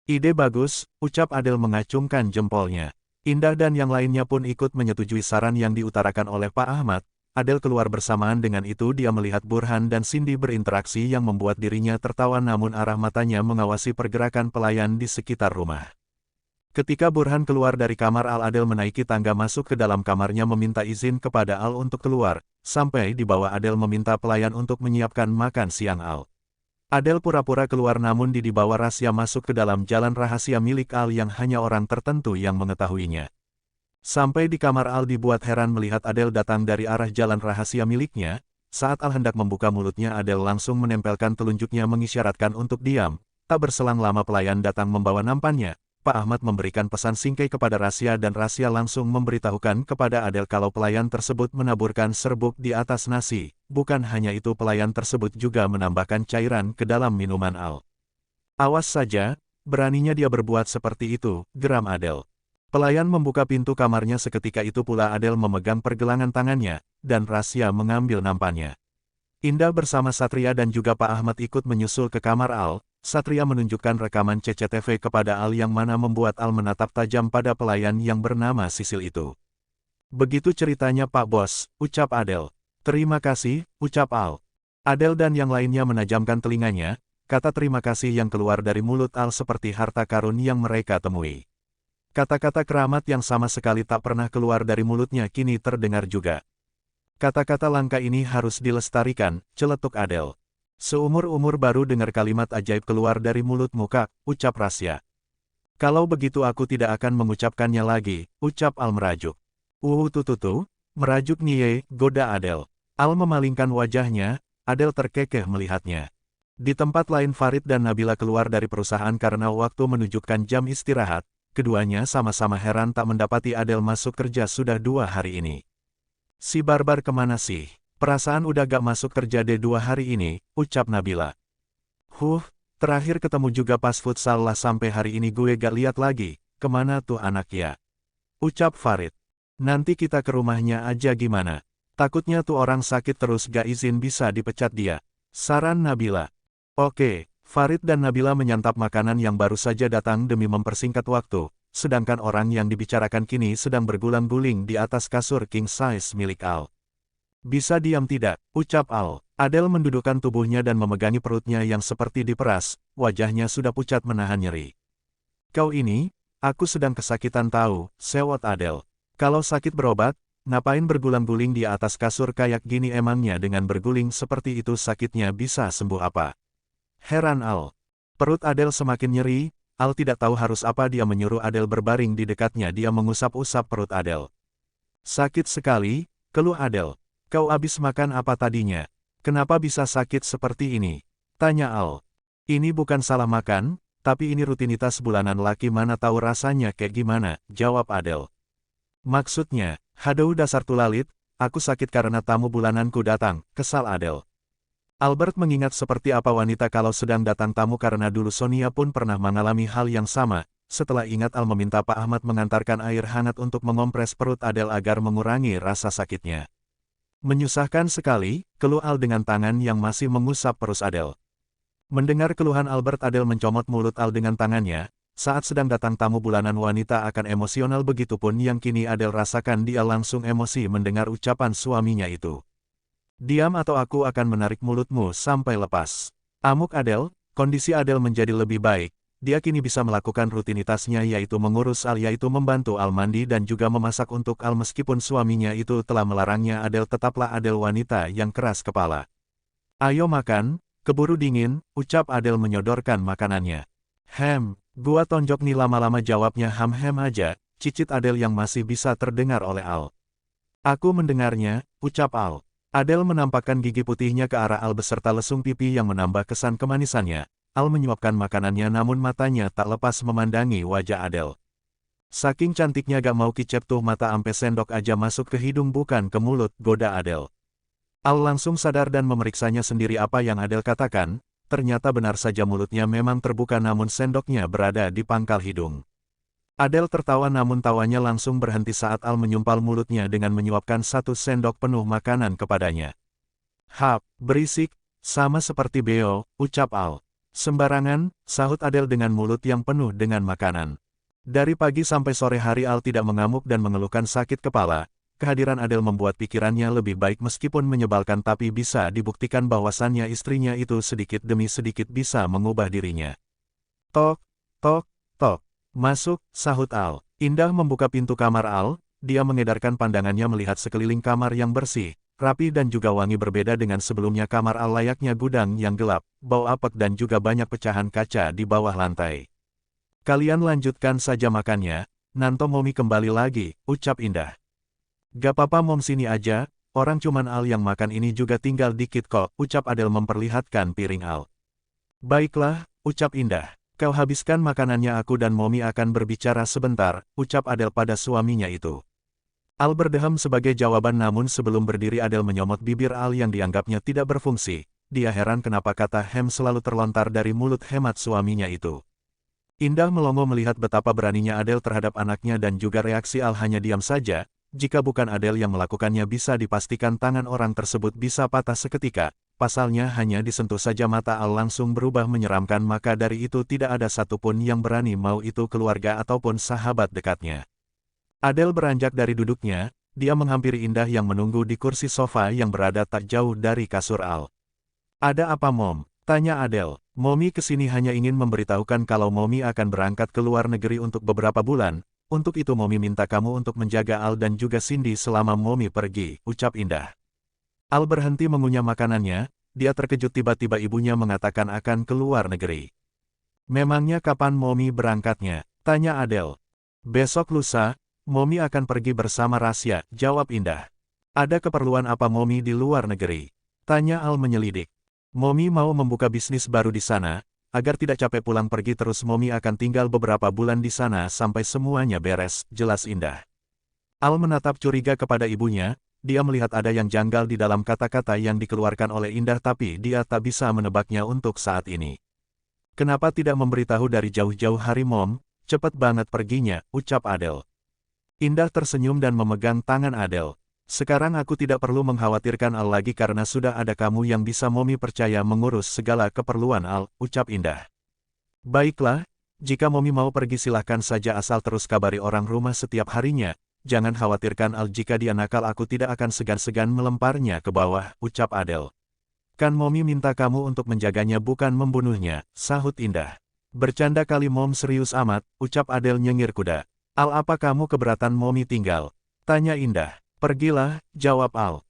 Ide bagus, ucap Adele mengacungkan jempolnya. Indah dan yang lainnya pun ikut menyetujui saran yang diutarakan oleh Pak Ahmad. Adele keluar bersamaan dengan itu dia melihat Burhan dan Cindy berinteraksi yang membuat dirinya tertawa namun arah matanya mengawasi pergerakan pelayan di sekitar rumah. Ketika Burhan keluar dari kamar Al, Adele menaiki tangga masuk ke dalam kamarnya meminta izin kepada Al untuk keluar, sampai di bawah Adele meminta pelayan untuk menyiapkan makan siang Al. Adele pura-pura keluar namun dibawa rahasia masuk ke dalam jalan rahasia milik Al yang hanya orang tertentu yang mengetahuinya. Sampai di kamar Al dibuat heran melihat Adele datang dari arah jalan rahasia miliknya. Saat Al hendak membuka mulutnya Adele langsung menempelkan telunjuknya mengisyaratkan untuk diam. Tak berselang lama pelayan datang membawa nampannya. Pak Ahmad memberikan pesan singkai kepada Rasya dan Rasya langsung memberitahukan kepada Adele kalau pelayan tersebut menaburkan serbuk di atas nasi. Bukan hanya itu pelayan tersebut juga menambahkan cairan ke dalam minuman Al. Awas saja, beraninya dia berbuat seperti itu, geram Adele. Pelayan membuka pintu kamarnya seketika itu pula Adele memegang pergelangan tangannya, dan Rasya mengambil nampannya. Indah bersama Satria dan juga Pak Ahmad ikut menyusul ke kamar Al. Satria menunjukkan rekaman CCTV kepada Al yang mana membuat Al menatap tajam pada pelayan yang bernama Sisil itu. Begitu ceritanya Pak Bos, ucap Adele. Terima kasih, ucap Al. Adele dan yang lainnya menajamkan telinganya, kata terima kasih yang keluar dari mulut Al seperti harta karun yang mereka temui. Kata-kata keramat yang sama sekali tak pernah keluar dari mulutnya kini terdengar juga. Kata-kata langka ini harus dilestarikan, celetuk Adele. Seumur-umur baru dengar kalimat ajaib keluar dari mulutmu Kak, ucap Rasya. Kalau begitu aku tidak akan mengucapkannya lagi, ucap Al merajuk. Tututu, merajuk Nye, goda Adele. Al memalingkan wajahnya, Adele terkekeh melihatnya. Di tempat lain Farid dan Nabila keluar dari perusahaan karena waktu menunjukkan jam istirahat. Keduanya sama-sama heran tak mendapati Adele masuk kerja sudah 2 hari ini. Si barbar kemana sih? Perasaan udah gak masuk kerja deh 2 hari ini, ucap Nabila. Terakhir ketemu juga pas futsal lah sampai hari ini gue gak lihat lagi, kemana tuh anak ya? Ucap Farid. Nanti kita ke rumahnya aja gimana? Takutnya tuh orang sakit terus gak izin bisa dipecat dia. Saran Nabila. Oke. Farid dan Nabila menyantap makanan yang baru saja datang demi mempersingkat waktu, sedangkan orang yang dibicarakan kini sedang bergulang-guling di atas kasur king size milik Al. Bisa diam tidak, ucap Al. Adele mendudukkan tubuhnya dan memegangi perutnya yang seperti diperas, wajahnya sudah pucat menahan nyeri. Kau ini, aku sedang kesakitan tahu, sewot Adele. Kalau sakit berobat, ngapain bergulang-guling di atas kasur kayak gini emangnya dengan berguling seperti itu sakitnya bisa sembuh apa? Heran Al. Perut Adele semakin nyeri, Al tidak tahu harus apa dia menyuruh Adele berbaring di dekatnya dia mengusap-usap perut Adele. Sakit sekali, keluh Adele. Kau habis makan apa tadinya? Kenapa bisa sakit seperti ini? Tanya Al. Ini bukan salah makan, tapi ini rutinitas bulanan laki mana tahu rasanya kayak gimana, jawab Adele. Maksudnya, haduh dasar tulalit, aku sakit karena tamu bulananku datang, kesal Adele. Albert mengingat seperti apa wanita kalau sedang datang tamu karena dulu Sonia pun pernah mengalami hal yang sama. Setelah ingat Al meminta Pak Ahmad mengantarkan air hangat untuk mengompres perut Adele agar mengurangi rasa sakitnya. Menyusahkan sekali, keluh Al dengan tangan yang masih mengusap perut Adele. Mendengar keluhan Albert Adele mencomot mulut Al dengan tangannya. Saat sedang datang tamu bulanan wanita akan emosional begitupun yang kini Adele rasakan dia langsung emosi mendengar ucapan suaminya itu. Diam atau aku akan menarik mulutmu sampai lepas. Amuk Adele, kondisi Adele menjadi lebih baik. Dia kini bisa melakukan rutinitasnya yaitu mengurus Al yaitu membantu Al mandi dan juga memasak untuk Al meskipun suaminya itu telah melarangnya Adele tetaplah Adele wanita yang keras kepala. Ayo makan, keburu dingin, ucap Adele menyodorkan makanannya. Gua tonjok nih lama-lama jawabnya ham aja, cicit Adele yang masih bisa terdengar oleh Al. Aku mendengarnya, ucap Al. Adele menampakkan gigi putihnya ke arah Al beserta lesung pipi yang menambah kesan kemanisannya. Al menyuapkan makanannya namun matanya tak lepas memandangi wajah Adele. Saking cantiknya gak mau kicep tuh mata ampe sendok aja masuk ke hidung bukan ke mulut, goda Adele. Al langsung sadar dan memeriksanya sendiri apa yang Adele katakan, ternyata benar saja mulutnya memang terbuka namun sendoknya berada di pangkal hidung. Adele tertawa namun tawanya langsung berhenti saat Al menyumpal mulutnya dengan menyuapkan 1 sendok penuh makanan kepadanya. Berisik, sama seperti Beo, ucap Al. Sembarangan, sahut Adele dengan mulut yang penuh dengan makanan. Dari pagi sampai sore hari Al tidak mengamuk dan mengeluhkan sakit kepala. Kehadiran Adele membuat pikirannya lebih baik meskipun menyebalkan tapi bisa dibuktikan bahwasannya istrinya itu sedikit demi sedikit bisa mengubah dirinya. Tok, tok, tok. Masuk, sahut Al. Indah membuka pintu kamar Al, dia mengedarkan pandangannya melihat sekeliling kamar yang bersih, rapi dan juga wangi berbeda dengan sebelumnya kamar Al layaknya gudang yang gelap, bau apek dan juga banyak pecahan kaca di bawah lantai. Kalian lanjutkan saja makannya, nanti Momi kembali lagi, ucap Indah. Gak apa-apa Mom sini aja, orang cuman Al yang makan ini juga tinggal dikit kok, ucap Adele memperlihatkan piring Al. Baiklah, ucap Indah. Kau habiskan makanannya aku dan Momi akan berbicara sebentar, ucap Adele pada suaminya itu. Al berdehem sebagai jawaban namun sebelum berdiri Adele menyomot bibir Al yang dianggapnya tidak berfungsi. Dia heran kenapa kata hem selalu terlontar dari mulut hemat suaminya itu. Indah melongo melihat betapa beraninya Adele terhadap anaknya dan juga reaksi Al hanya diam saja. Jika bukan Adele yang melakukannya bisa dipastikan tangan orang tersebut bisa patah seketika. Pasalnya hanya disentuh saja mata Al langsung berubah menyeramkan maka dari itu tidak ada satupun yang berani mau itu keluarga ataupun sahabat dekatnya. Adele beranjak dari duduknya, dia menghampiri Indah yang menunggu di kursi sofa yang berada tak jauh dari kasur Al. Ada apa Mom? Tanya Adele. Momi kesini hanya ingin memberitahukan kalau Momi akan berangkat ke luar negeri untuk beberapa bulan. Untuk itu Momi minta kamu untuk menjaga Al dan juga Cindy selama Momi pergi, ucap Indah. Al berhenti mengunyah makanannya, dia terkejut tiba-tiba ibunya mengatakan akan ke luar negeri. Memangnya kapan Momi berangkatnya? Tanya Adele. Besok lusa, Momi akan pergi bersama Rasya, jawab Indah. Ada keperluan apa Momi di luar negeri? Tanya Al menyelidik. Momi mau membuka bisnis baru di sana, agar tidak capek pulang pergi terus Momi akan tinggal beberapa bulan di sana sampai semuanya beres, jelas Indah. Al menatap curiga kepada ibunya. Dia melihat ada yang janggal di dalam kata-kata yang dikeluarkan oleh Indah tapi dia tak bisa menebaknya untuk saat ini. Kenapa tidak memberitahu dari jauh-jauh hari Mom, cepat banget perginya, ucap Adele. Indah tersenyum dan memegang tangan Adele. Sekarang aku tidak perlu mengkhawatirkan Al lagi karena sudah ada kamu yang bisa Momi percaya mengurus segala keperluan Al, ucap Indah. Baiklah, jika Momi mau pergi silahkan saja asal terus kabari orang rumah setiap harinya. Jangan khawatirkan Al jika dia nakal aku tidak akan segan-segan melemparnya ke bawah, ucap Adele. Kan Momi minta kamu untuk menjaganya bukan membunuhnya, sahut Indah. Bercanda kali Mom serius amat, ucap Adele nyengir kuda. Al apa kamu keberatan Momi tinggal? Tanya Indah. Pergilah, jawab Al.